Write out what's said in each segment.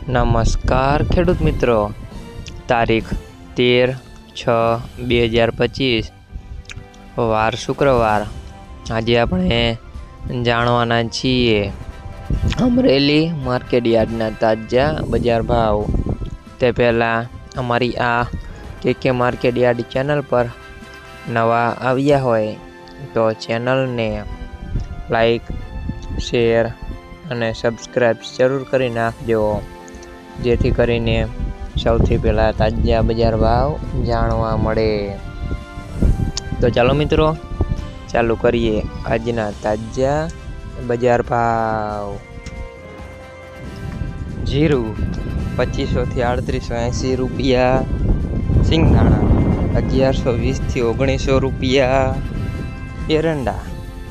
નમસ્કાર ખેડૂત મિત્રો, તારીખ 13/6/2025 વાર શુક્રવાર। આજે આપણે જાણવાના છીએ અમરેલી માર્કેટ યાર્ડના તાજા બજાર ભાવ। તે પહેલાં અમારી આ કે માર્કેટ યાર્ડ ચેનલ પર નવા આવ્યા હોય તો ચેનલને લાઈક, શેર અને સબસ્ક્રાઈબ જરૂર કરી નાખજો, જેથી કરીને સૌથી પહેલાં તાજા બજાર ભાવ જાણવા મળે। તો ચાલો મિત્રો, ચાલુ કરીએ આજના તાજા બજાર ભાવ। જીરું 2500 થી 3880 રૂપિયા, સિંગદાણા 1120 થી 1900 રૂપિયા, એરંડા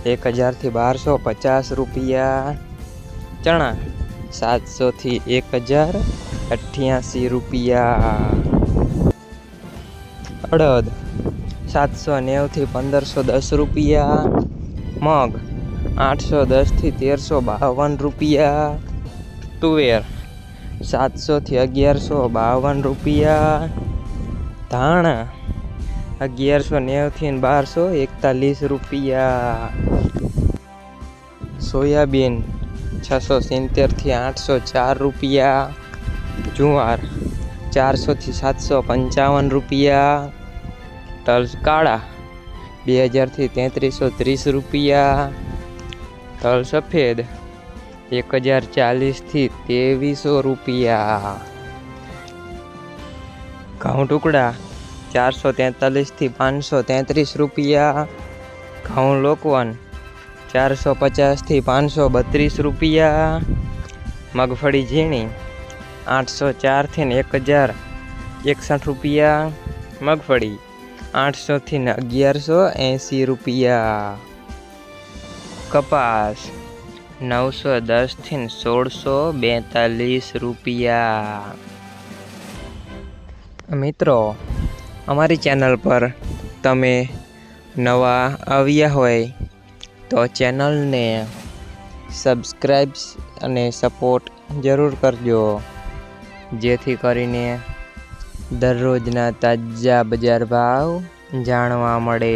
1000 થી 1250 રૂપિયા, ચણા 700 થી 1088 રૂપિયા, અડદ 790 થી 1510 રૂપિયા, મગ 810 થી 1352 રૂપિયા, તુવેર 700 થી 1152 રૂપિયા, ધાણા 1190 થી 1241 રૂપિયા, સોયાબીન 670 થી 804 રૂપિયા, જુવાર 400 થી 755 રૂપિયા, તલ કાળા 2000 થી 3330 રૂપિયા, તલ સફેદ 1040 થી 2300 રૂપિયા, ઘઉં ટુકડા 443 થી 533 રૂપિયા, ઘઉં લોકવન 450 થી 532 રૂપિયા, મગફળી ઝીણી 804 થી 1061 રૂપિયા, મગફળી 800 થી 1180 રૂપિયા, કપાસ 910 થી 1642 રૂપિયા। મિત્રો, અમારી ચેનલ પર તમે નવા આવ્યા હોય તો ચેનલને સબસ્ક્રાઈબ અને સપોર્ટ જરૂર કરજો, જેથી કરીને દરરોજના તાજા બજાર ભાવ જાણવા મળે।